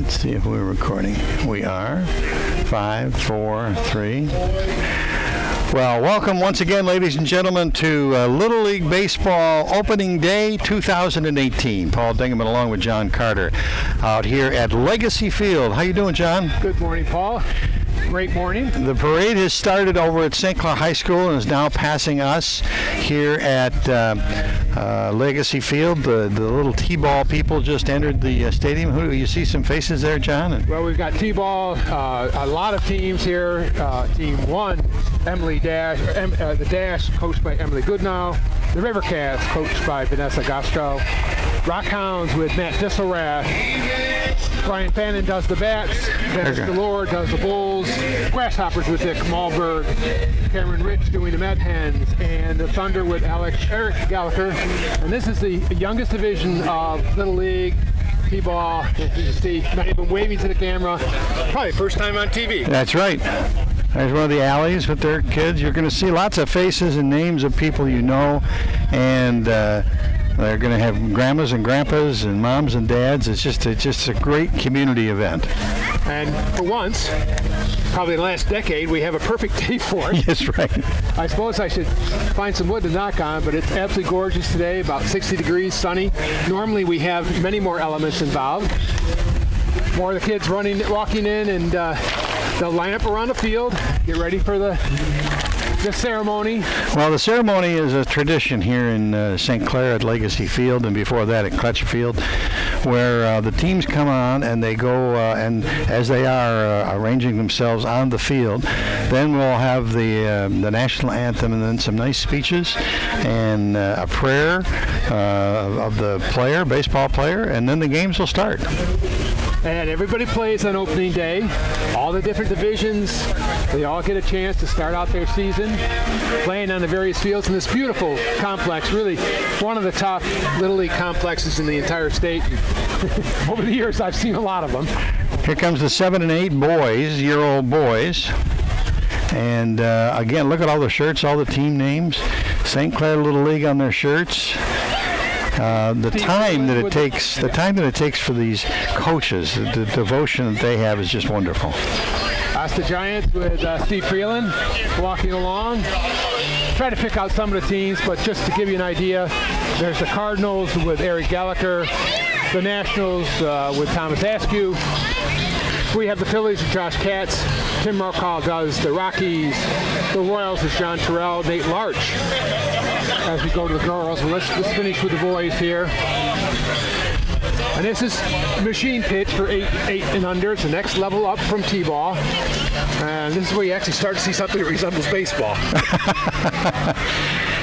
Let's see if we're recording. We are. 5, 4, 3. Well, welcome once again, ladies and gentlemen, to Little League Baseball Opening Day 2018. Paul Dingaman along with John Carter out here at Legacy Field. How you doing, John? Good morning, Paul. Great morning. The parade has started over at St. Clair High School and is now passing us here at Legacy Field. The little T-ball people just entered the stadium. Who do you see some faces there, John? Well, we've got T-ball, a lot of teams here. Team 1, Emily Dash, the Dash, coached by Emily Goodnow. The Rivercats, coached by Vanessa Gastro. Rockhounds with Matt Disselrath. Brian Fannin does the bats. Dennis Delore does the bulls. Grasshoppers with Dick Malberg. Cameron Rich doing the Med Hens. And the Thunder with Eric Gallagher. And this is the youngest division of Little League T-ball. You see many of them waving to the camera. Probably first time on TV. That's right. There's one of the alleys with their kids. You're going to see lots of faces and names of people you know. And they're going to have grandmas and grandpas and moms and dads. It's just a great community event. And for once, probably the last decade, we have a perfect day for it. Yes, right. I suppose I should find some wood to knock on, but it's absolutely gorgeous today, about 60 degrees, sunny. Normally we have many more elements involved. More of the kids walking in, and they'll line up around the field, get ready for the ceremony. Well, the ceremony is a tradition here in St. Clair at Legacy Field, and before that at Clutch Field, where the teams come on and they go, and as they are arranging themselves on the field, then we'll have the national anthem and then some nice speeches and a prayer of the baseball player, and then the games will start. And everybody plays on opening day. All the different divisions, they all get a chance to start out their season playing on the various fields in this beautiful complex, really one of the top Little League complexes in the entire state. Over the years, I've seen a lot of them. Here comes the 7 and 8 boys, year-old boys. And again, look at all the shirts, all the team names. St. Clair Little League on their shirts. The time that it takes for these coaches, the devotion that they have is just wonderful. That's the Giants with Steve Freeland walking along. Try to pick out some of the teams, but just to give you an idea, there's the Cardinals with Eric Gallagher, the Nationals with Thomas Askew. We have the Phillies with Josh Katz. Tim Markall does the Rockies. The Royals is John Terrell, Nate Larch. As we go to the girls, well, let's finish with the boys here. And this is machine pitch for 8 and under. It's the next level up from T-ball. And this is where you actually start to see something that resembles baseball.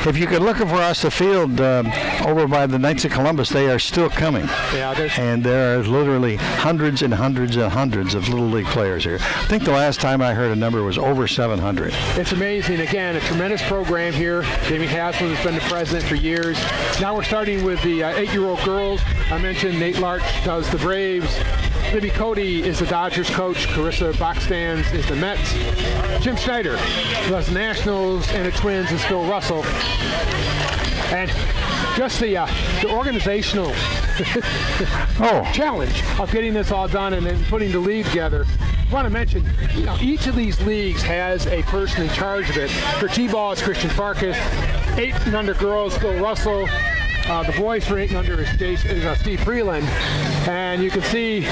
If you could look for us the field over by the Knights of Columbus, they are still coming. Yeah, and there are literally hundreds and hundreds and hundreds of Little League players here. I think the last time I heard a number was over 700. It's amazing. Again, a tremendous program here. Jamie Haslam has been the president for years. Now we're starting with the 8-year-old girls. I mentioned Nate Larch does the Braves. Libby Cody is the Dodgers coach. Carissa Boxstans is the Mets. Jim Schneider does the Nationals, and the Twins is Phil Russell. And just the organizational challenge of getting this all done and then putting the league together. I want to mention, each of these leagues has a person in charge of it. For T-ball, it's Christian Farkas. 8 and under girls, Phil Russell. The boys for 8 and under is Steve Freeland. And you can see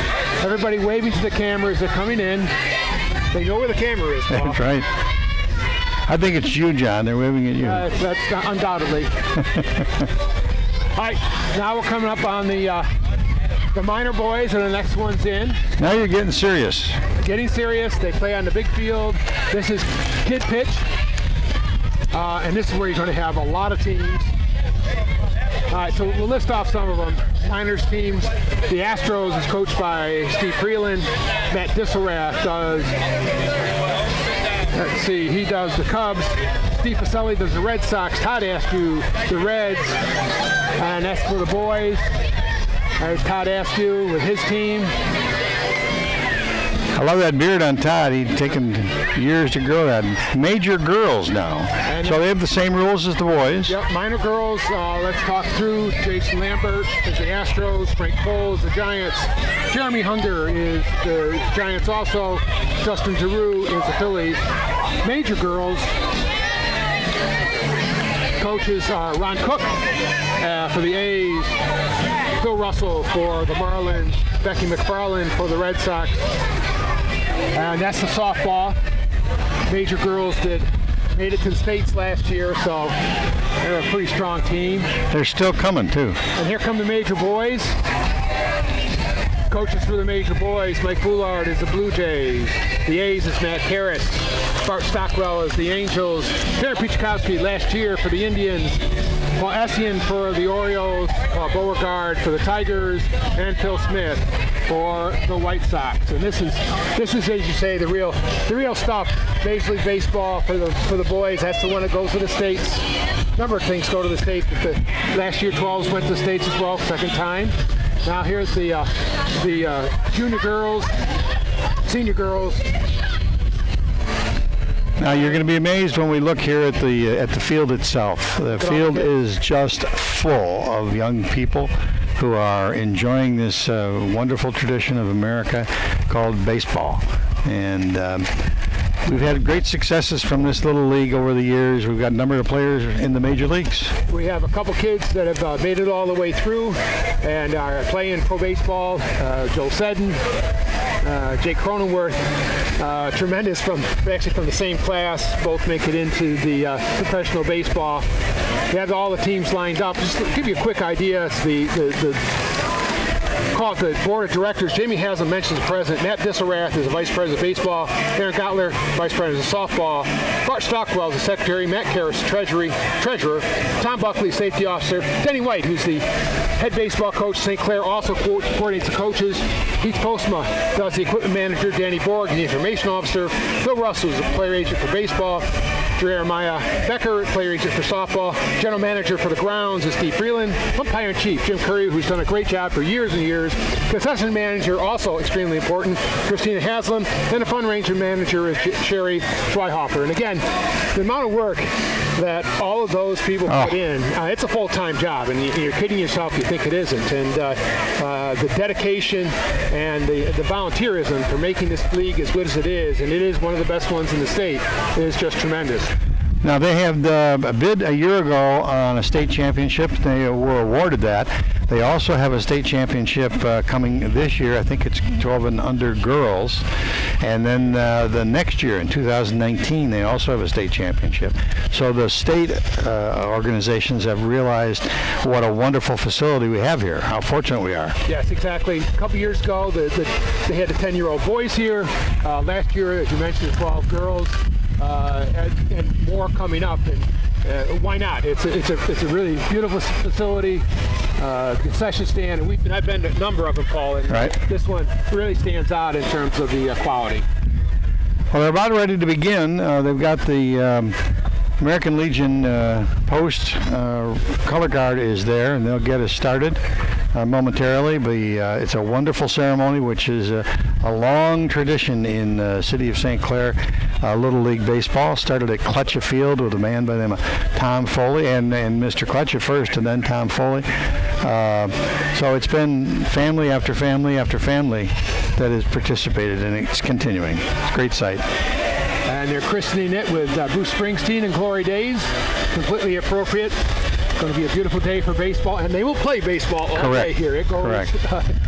everybody waving to the camera as they're coming in. They know where the camera is, Paul. That's right. I think it's you, John. They're waving at you. That's undoubtedly. All right, now we're coming up on the minor boys, and the next one's in. Now you're getting serious. Getting serious. They play on the big field. This is kid pitch. And this is where you're going to have a lot of teams. All right, so we'll list off some of them. Minors teams. The Astros is coached by Steve Freeland. Matt Disselrath does, let's see, he does the Cubs. Steve Pacelli does the Red Sox. Todd Askew, the Reds. And that's for the boys. There's Todd Askew with his team. I love that beard on Todd. He's taken years to grow that. Major girls now. And so they have the same rules as the boys. Yep, minor girls. Let's talk through. Jason Lambert is the Astros. Frank Cole is the Giants. Jeremy Hunger is the Giants also. Justin Giroux is the Phillies. Major girls. Coaches Ron Cook for the A's. Phil Russell for the Marlins. Becky McFarland for the Red Sox. And that's the softball. Major girls made it to the States last year, so they're a pretty strong team. They're still coming, too. And here come the major boys. Coaches for the major boys, Mike Boulard is the Blue Jays. The A's is Matt Karras. Bart Stockwell is the Angels. Peter Pichkowski last year for the Indians. Paul Essien for the Orioles. Beauregard for the Tigers. And Phil Smith for the White Sox. And this is, as you say, the real stuff. Major League Baseball for the boys. That's the one that goes to the States. A number of things go to the States. But last year, 12s went to the States as well, second time. Now here's the junior girls, senior girls. Now you're going to be amazed when we look here at the field itself. The field is just full of young people who are enjoying this wonderful tradition of America called baseball. And we've had great successes from this little league over the years. We've got a number of players in the major leagues. We have a couple kids that have made it all the way through and are playing pro baseball. Joel Seddon, Jake Cronenworth, tremendous from the same class. Both make it into the professional baseball. We have all the teams lined up. Just to give you a quick idea, it's the board of directors. Jamie Haslam mentions the president. Matt Disselrath is the vice president of baseball. Aaron Gottler, vice president of softball. Bart Stockwell is the secretary. Matt Karras, treasurer. Tom Buckley, safety officer. Denny White, who's the head baseball coach at St. Clair, also coordinates the coaches. Heath Postma does the equipment manager. Danny Borg, the information officer. Phil Russell is the player agent for baseball. Jeremiah Becker, player agent for softball. General manager for the grounds is Steve Freeland. Umpire in chief, Jim Curry, who's done a great job for years and years. Concession manager, also extremely important, Christina Haslam. And the fundraiser manager is Sherry Schweihofer. And again, the amount of work that all of those people put in, it's a full-time job. And you're kidding yourself, you think it isn't. And the dedication and the volunteerism for making this league as good as it is, and it is one of the best ones in the state, is just tremendous. Now, they had a bid a year ago on a state championship. They were awarded that. They also have a state championship coming this year. I think it's 12 and under girls. And then the next year, in 2019, they also have a state championship. So the state organizations have realized what a wonderful facility we have here, how fortunate we are. Yes, exactly. A couple years ago, they had the 10-year-old boys here. Last year, as you mentioned, the 12 girls. And more coming up, and why not? It's a really beautiful facility, concession stand, and I've been to a number of them, Paul, and this one really stands out in terms of the quality. Well, they're about ready to begin. They've got the American Legion post color guard is there, and they'll get us started momentarily. But it's a wonderful ceremony, which is a long tradition in the city of St. Clair. Little League Baseball started at Clutcha Field with a man by the name of Tom Foley, and Mr. Clutcha first, and then Tom Foley. So it's been family after family after family that has participated, and it's continuing. It's a great sight. And they're christening it with Bruce Springsteen and Glory Days. Completely appropriate. It's going to be a beautiful day for baseball, and they will play baseball all day here. It goes.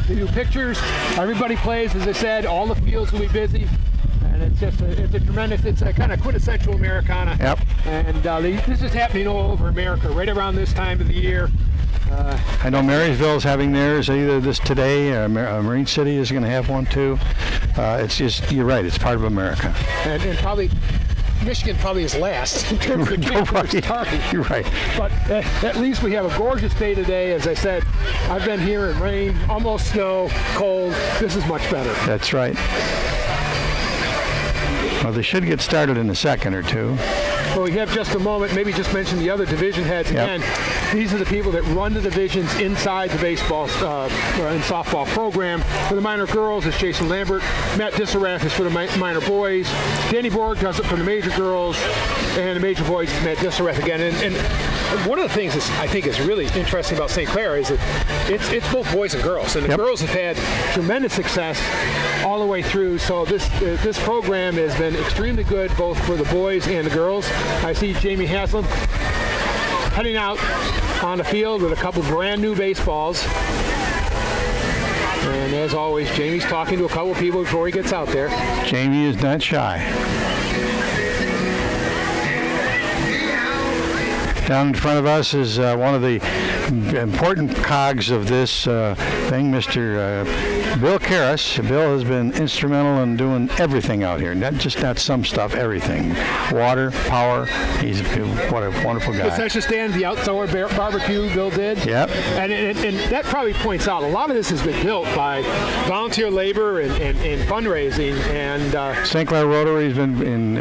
They do pictures. Everybody plays, as I said. All the fields will be busy. And it's a tremendous, it's a kind of quintessential Americana. Yep. And this is happening all over America right around this time of the year. I know Marysville is having theirs either this today, or Marine City is going to have one too. It's just, you're right, it's part of America. And probably Michigan probably is last in terms of starting. You're right. But at least we have a gorgeous day today. As I said, I've been here in rain, almost snow, cold. This is much better. That's right. Well, they should get started in a second or two. Well, we have just a moment. Maybe just mention the other division heads again. These are the people that run the divisions inside the baseball and softball program. For the minor girls, it's Jason Lambert. Matt Disserath is for the minor boys. Danny Borg does it for the major girls. And the major boys, Matt Disserath again. And one of the things I think is really interesting about St. Clair is that it's both boys and girls. And the girls have had tremendous success all the way through. So this program has been extremely good both for the boys and the girls. I see Jamie Haslam heading out on the field with a couple brand new baseballs. And as always, Jamie's talking to a couple people before he gets out there. Jamie is not shy. Down in front of us is one of the important cogs of this thing, Mr. Bill Karras. Bill has been instrumental in doing everything out here, not some stuff, everything. Water, power. What a wonderful guy. Concession stand, the outdoor barbecue Bill did. Yep. And that probably points out a lot of this has been built by volunteer labor and fundraising. And St. Clair Rotary has been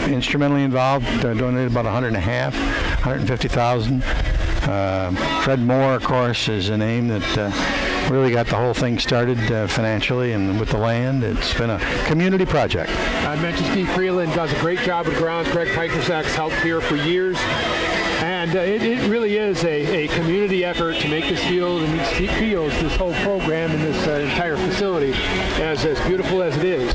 instrumentally involved, donated about $150,000. Fred Moore, of course, is a name that really got the whole thing started financially and with the land. It's been a community project. I mentioned Steve Freeland does a great job with grounds. Greg Pikersack's helped here for years. And it really is a community effort to make this field and these fields, this whole program and this entire facility as beautiful as it is.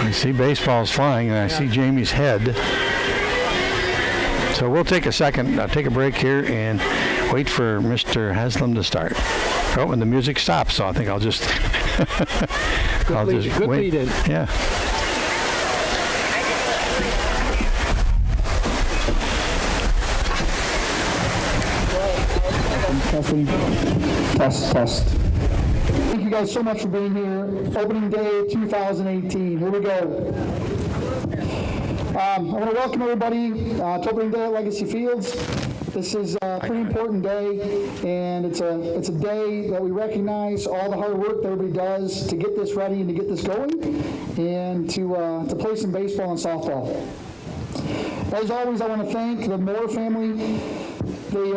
I see baseballs flying, and I see Jamie's head. So we'll take a second, take a break here, and wait for Mr. Haslam to start. Oh, and the music stops, so I think I'll just Good lead in. Yeah. Test. Thank you guys so much for being here. Opening day 2018. Here we go. I want to welcome everybody to opening day at Legacy Fields. This is a pretty important day, and it's a day that we recognize all the hard work that everybody does to get this ready and to get this going, and to play some baseball and softball. As always, I want to thank the Moore family. They,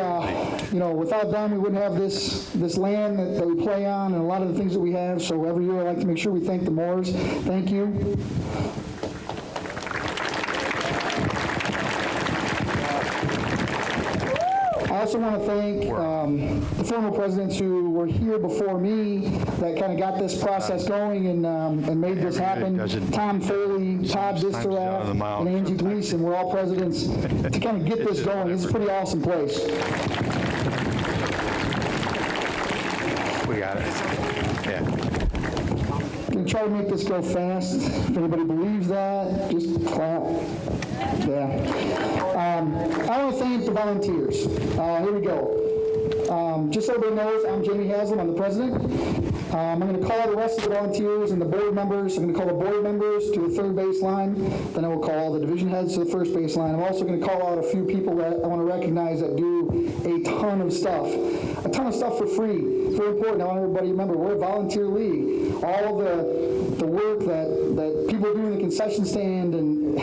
without them, we wouldn't have this land that we play on and a lot of the things that we have. So every year, I like to make sure we thank the Moores. Thank you. I also want to thank the former presidents who were here before me that kind of got this process going and made this happen. Tom Foley, Todd Disterath, and Angie Gleason were all presidents to kind of get this going. This is a pretty awesome place. We got it. Yeah. I'm going to try to make this go fast. If anybody believes that, just clap. Yeah. I want to thank the volunteers. Here we go. Just so everybody knows, I'm Jamie Haslam. I'm the president. I'm going to call the rest of the volunteers and the board members. I'm going to call the board members to the third base line. Then I will call the division heads to the first base line. I'm also going to call out a few people that I want to recognize that do a ton of stuff. A ton of stuff for free. It's very important. I want everybody to remember we're a volunteer league. All the work that people do in the concession stand and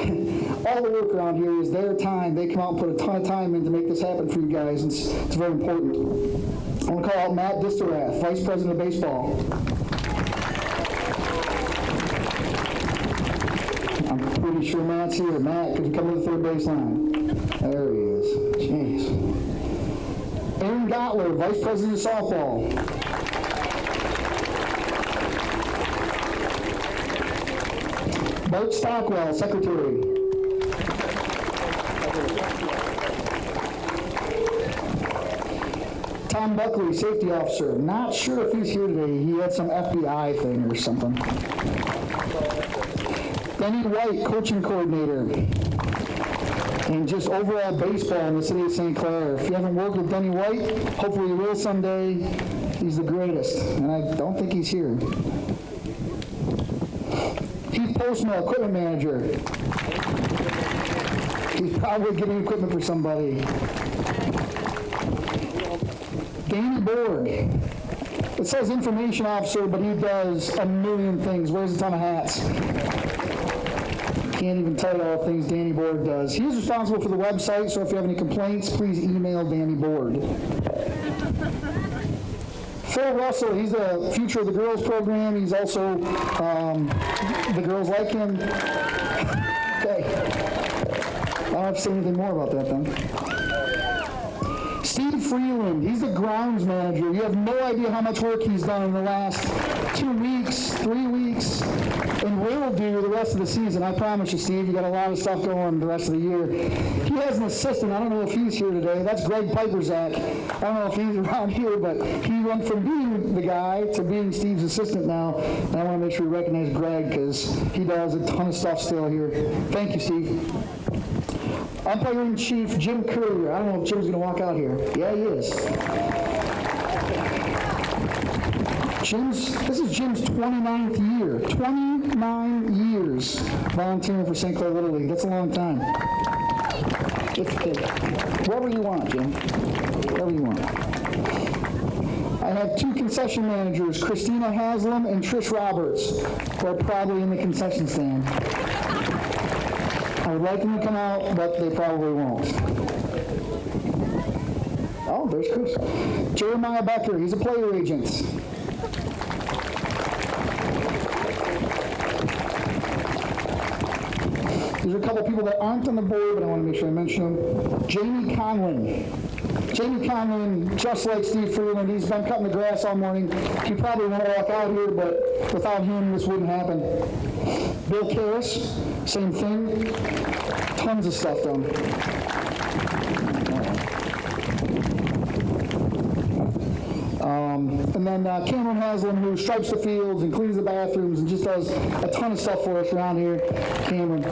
all the work around here is their time. They come out and put a ton of time in to make this happen for you guys. It's very important. I want to call out Matt Disterath, Vice President of Baseball. I'm pretty sure Matt's here. Matt, could you come to the third base line? There he is. Jeez. Aaron Gottler, Vice President of Softball. Bart Stockwell, Secretary. Tom Buckley, Safety Officer. Not sure if he's here today. He had some FBI thing or something. Denny White, Coaching Coordinator. And just overall baseball in the city of St. Clair. If you haven't worked with Denny White, hopefully you will someday. He's the greatest, and I don't think he's here. Heath Postma, Equipment Manager. He's probably getting equipment for somebody. Danny Borg. It says Information Officer, but he does a million things. Wears a ton of hats. Can't even tell you all the things Danny Board does. He's responsible for the website, so if you have any complaints, please email Danny Board. Phil Russell, he's the future of the girls program. He's also, the girls like him. Okay. I don't have to say anything more about that then. Steve Freeland, he's the grounds manager. You have no idea how much work he's done in the last 2 weeks, 3 weeks, and will do the rest of the season. I promise you, Steve, you got a lot of stuff going the rest of the year. He has an assistant. I don't know if he's here today. That's Greg Piperzak. I don't know if he's around here, but he went from being the guy to being Steve's assistant now. And I want to make sure we recognize Greg because he does a ton of stuff still here. Thank you, Steve. Umpire-in-Chief Jim Currier. I don't know if Jim's going to walk out here. Yeah, he is. This is Jim's 29th year. 29 years volunteering for St. Clair Little League. That's a long time. Wherever you want, Jim. Wherever you want. I have 2 concession managers, Christina Haslam and Trish Roberts, who are probably in the concession stand. I would like them to come out, but they probably won't. Oh, there's Chris. Jeremiah Becker, he's a player agent. There's a couple people that aren't on the board, but I want to make sure I mention them. Jamie Conlin. Jamie Conlin, just like Steve Freeland, he's been cutting the grass all morning. He probably won't walk out here, but without him, this wouldn't happen. Bill Karras, same thing. Tons of stuff done. And then Cameron Haslam, who stripes the fields and cleans the bathrooms and just does a ton of stuff for us around here. Cameron.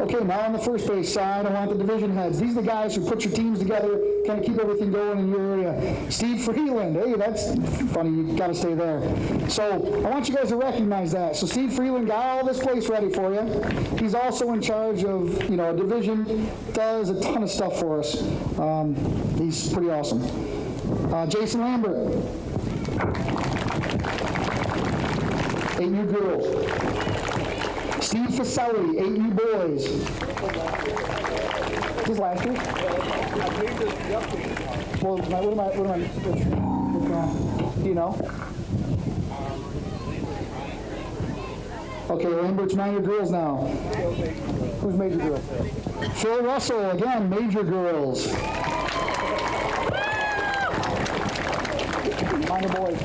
Okay, now on the first base side, I want the division heads. These are the guys who put your teams together, kind of keep everything going in your area. Steve Freeland, hey, that's funny, you got to stay there. So I want you guys to recognize that. So Steve Freeland got all this place ready for you. He's also in charge of, a division, does a ton of stuff for us. He's pretty awesome. Jason Lambert, 8U girls. Steve Faselli, 8U boys. This last year? Well, what am I, do you know? Okay, Lambert's 9U girls now. Who's major girls? Phil Russell, again, major girls. Minor boys.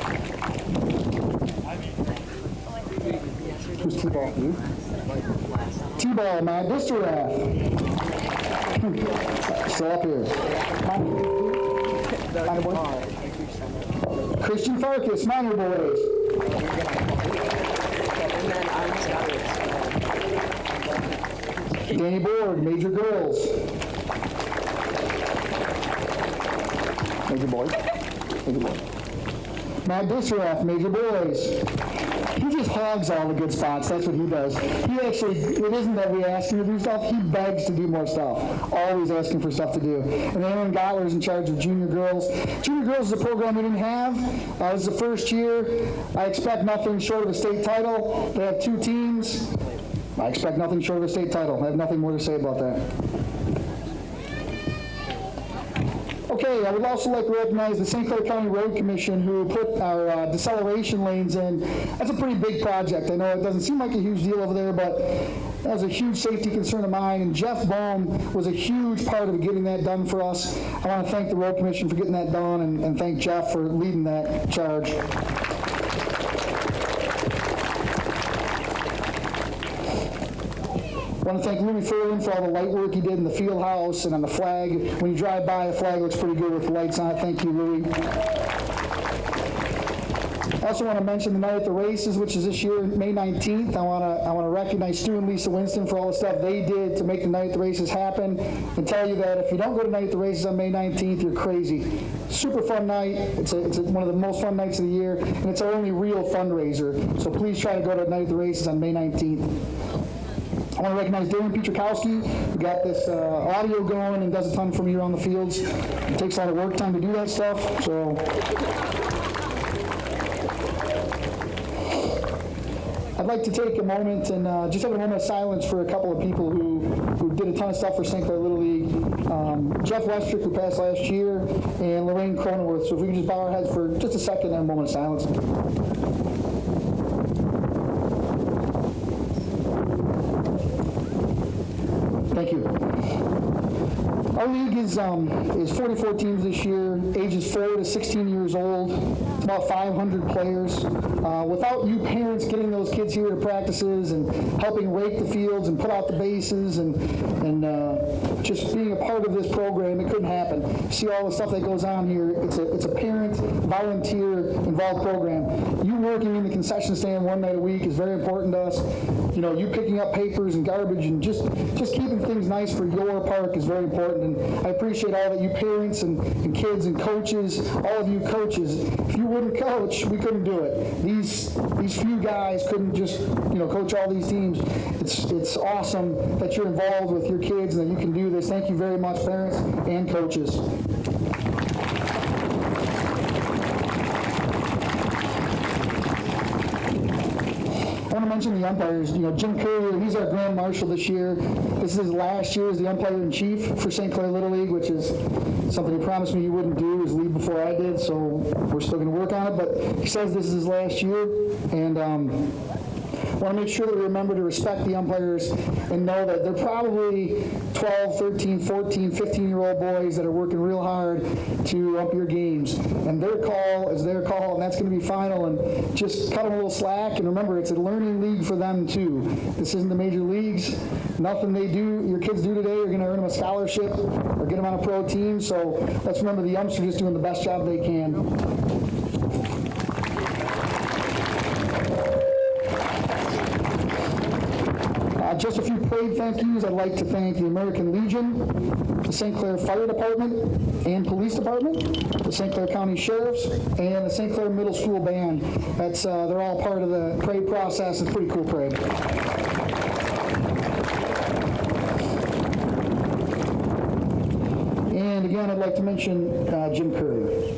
Who's T-ball? You? T-ball, Matt Disterath. Still up here. Minor boys. Christian Farkas, minor boys. Danny Board, major girls. Major boys. Major boys. Matt Disterath, major boys. He just hogs all the good spots. That's what he does. He actually, it isn't that we ask him to do stuff. He begs to do more stuff. Always asking for stuff to do. And then Aaron Gottler is in charge of junior girls. Junior girls is a program we didn't have. This is the first year. I expect nothing short of a state title. They have 2 teams. I expect nothing short of a state title. I have nothing more to say about that. Okay, I would also like to recognize the St. Clair County Road Commission who put our deceleration lanes in. That's a pretty big project. I know it doesn't seem like a huge deal over there, but that was a huge safety concern of mine, and Jeff Bohm was a huge part of getting that done for us. I want to thank the Road Commission for getting that done and thank Jeff for leading that charge. I want to thank Louis Furlan for all the light work he did in the field house and on the flag. When you drive by, the flag looks pretty good with the lights on it. Thank you, Louis. I also want to mention the night at the races, which is this year, May 19th. I want to recognize Stu and Lisa Winston for all the stuff they did to make the night at the races happen, and tell you that if you don't go to night at the races on May 19th, you're crazy. Super fun night. It's one of the most fun nights of the year, and it's our only real fundraiser. So please try to go to night at the races on May 19th. I want to recognize Darren Pietrkowski, who got this audio going and does a ton for me around the fields. It takes a lot of work time to do that stuff, so. I'd like to take a moment and just have a moment of silence for a couple of people who did a ton of stuff for St. Clair Little League. Jeff Westrick, who passed last year, and Lorraine Cronenworth. So if we could just bow our heads for just a second and a moment of silence. Thank you. Our league is 44 teams this year, ages 4 to 16 years old. It's about 500 players. Without you parents getting those kids here to practices and helping rake the fields and put out the bases and just being a part of this program, it couldn't happen. See all the stuff that goes on here. It's a parent, volunteer involved program. You working in the concession stand one night a week is very important to us. You know, you picking up papers and garbage and just keeping things nice for your park is very important. And I appreciate all that you parents and kids and coaches, all of you coaches. If you wouldn't coach, we couldn't do it. These few guys couldn't just, coach all these teams. It's awesome that you're involved with your kids and that you can do this. Thank you very much, parents and coaches. I want to mention the umpires. Jim Currier, he's our Grand Marshal this year. This is his last year as the umpire-in-chief for St. Clair Little League, which is something he promised me he wouldn't do, is leave before I did, so we're still going to work on it. But he says this is his last year, and I want to make sure that we remember to respect the umpires and know that they're probably 12, 13, 14, 15-year-old boys that are working real hard to ump your games. And their call is their call, and that's going to be final. And just cut them a little slack. And remember, it's a learning league for them, too. This isn't the major leagues. Nothing they do, your kids do today, are going to earn them a scholarship or get them on a pro team. So let's remember the umps are just doing the best job they can. Just a few parade thank yous. I'd like to thank the American Legion, the St. Clair Fire Department and Police Department, the St. Clair County Sheriffs, and the St. Clair Middle School Band. They're all part of the parade process. It's a pretty cool parade. And again, I'd like to mention Jim Curry.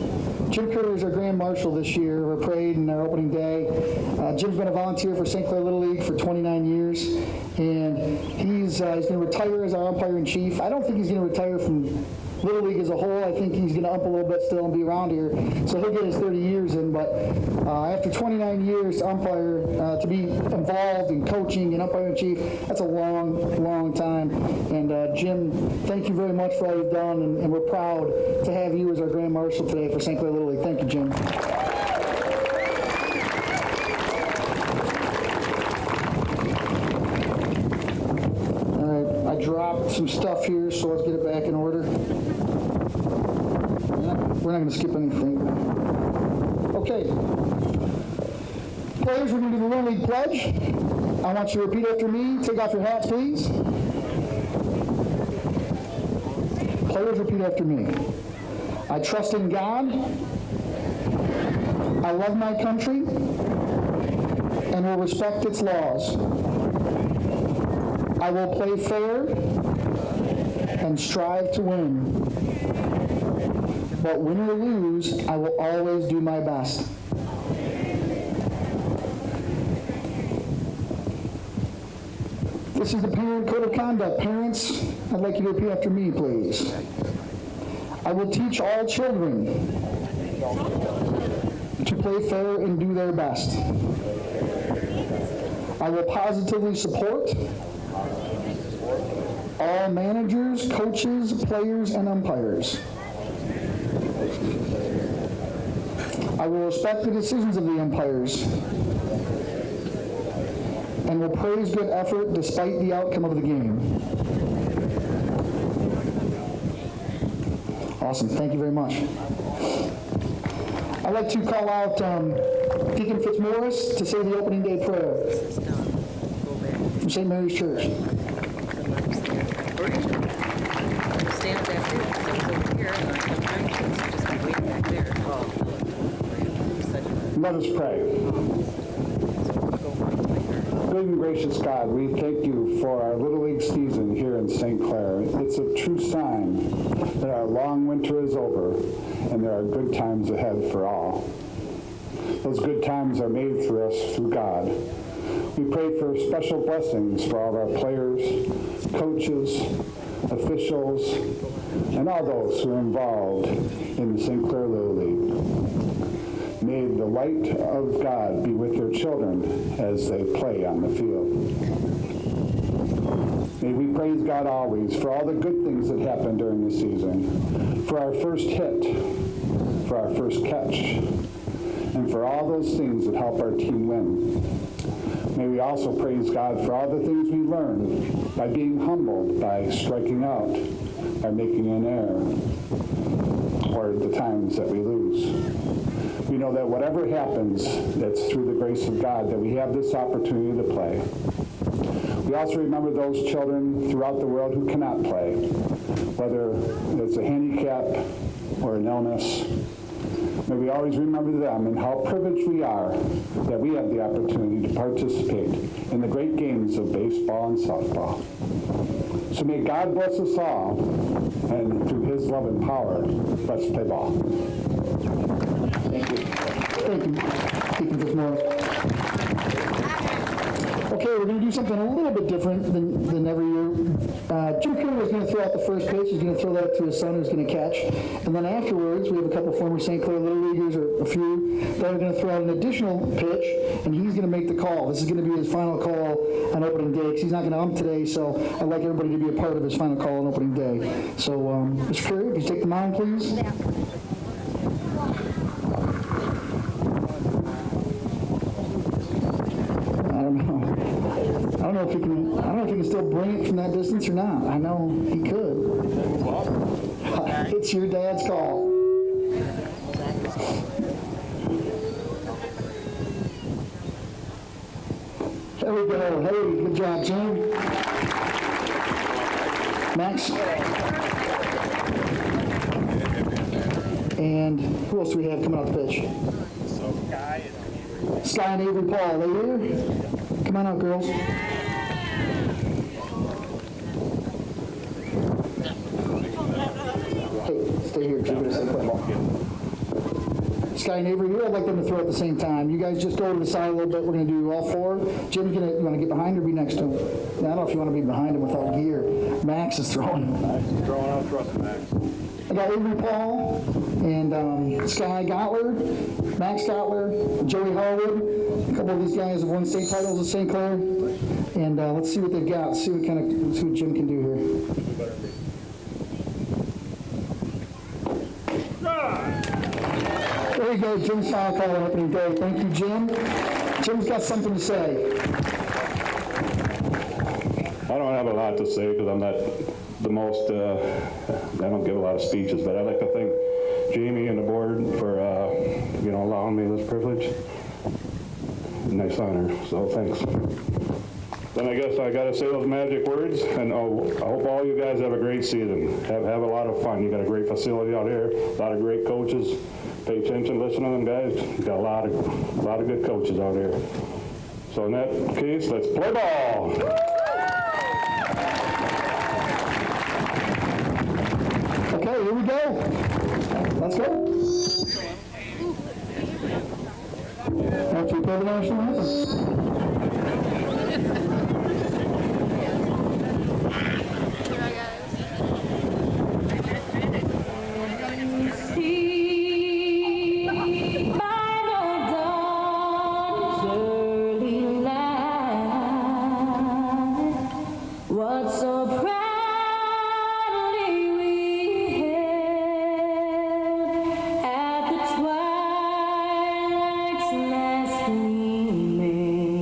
Jim Curry is our Grand Marshal this year, our parade and our opening day. Jim's been a volunteer for St. Clair Little League for 29 years, and he's going to retire as our umpire-in-chief. I don't think he's going to retire from Little League as a whole. I think he's going to ump a little bit still and be around here, so he'll get his 30 years in. But after 29 years to umpire, to be involved in coaching and umpire-in-chief, that's a long, long time. And Jim, thank you very much for all you've done, and we're proud to have you as our Grand Marshal today for St. Clair Little League. Thank you, Jim. I dropped some stuff here, so let's get it back in order. We're not going to skip anything. Okay. Players, we're going to do the Little League Pledge. I want you to repeat after me. Take off your hats, please. Players, repeat after me. I trust in God. I love my country and will respect its laws. I will play fair and strive to win. But win or lose, I will always do my best. This is the Parent Code of Conduct. Parents, I'd like you to repeat after me, please. I will teach all children to play fair and do their best. I will positively support all managers, coaches, players, and umpires. I will respect the decisions of the umpires and will praise good effort despite the outcome of the game. Awesome. Thank you very much. I'd like to call out Deacon Fitzmaurice to say the opening day prayer from St. Mary's Church. Stand back there, because I was over here, and I'm trying to just be waiting back there. Let us pray. Good and gracious God, we thank you for our Little League season here in St. Clair. It's a true sign that our long winter is over and there are good times ahead for all. Those good times are made for us through God. We pray for special blessings for all of our players, coaches, officials, and all those who are involved in the St. Clair Little League. May the light of God be with their children as they play on the field. May we praise God always for all the good things that happen during the season, for our first hit, for our first catch, and for all those things that help our team win. May we also praise God for all the things we learn by being humbled, by striking out, by making an error, or the times that we lose. We know that whatever happens, that's through the grace of God that we have this opportunity to play. We also remember those children throughout the world who cannot play, whether it's a handicap or an illness. May we always remember them and how privileged we are that we have the opportunity to participate in the great games of baseball and softball. So may God bless us all, and through his love and power, let's play ball. Thank you. Thank you, Deacon Fitzmaurice. Okay, we're going to do something a little bit different than every year. Jim Curry is going to throw out the first pitch. He's going to throw that to his son, who's going to catch. And then afterwards, we have a couple former St. Clair Little Leaguers, or a few, that are going to throw out an additional pitch, and he's going to make the call. This is going to be his final call on opening day, because he's not going to ump today, so I'd like everybody to be a part of his final call on opening day. So, Mr. Curry, if you take the mound, please. I don't know if he can still bring it from that distance or not. I know he could. It's your dad's call. There we go. Hey, good job, Jim. Max. And who else do we have coming out the pitch? Sky and Avery Paul. Are they here? Come on out, girls. Hey, stay here. You're going to say football. Sky and Avery here, I'd like them to throw at the same time. You guys just go to the side a little bit. We're going to do all four. Jim, you want to get behind or be next to him? I don't know if you want to be behind him without gear. Max is throwing. Max is throwing. I'll trust Max. I got Avery Paul and Sky Gottler, Max Gottler, Joey Harwood. A couple of these guys have won state titles at St. Clair. And let's see what they've got. Let's see what Jim can do here. There you go, Jim's final call on opening day. Thank you, Jim. Jim's got something to say. I don't have a lot to say because I'm not the most, I don't give a lot of speeches, but I'd like to thank Jamie and the board for, allowing me this privilege. Nice honor, so thanks. Then I guess I got to say those magic words, and I hope all you guys have a great season. Have a lot of fun. You got a great facility out here, a lot of great coaches. Pay attention, listen to them guys. You got a lot of good coaches out here. So in that case, let's play ball. Okay, here we go. Let's go. After we play the national anthem. Twilight's last gleaming.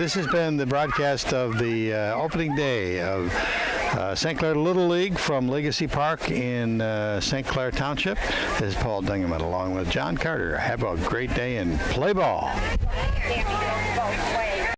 this has been the broadcast of the opening day of St. Clair Little League from Legacy Park in St. Clair Township. This is Paul Dingaman along with John Carter. Have a great day and play ball.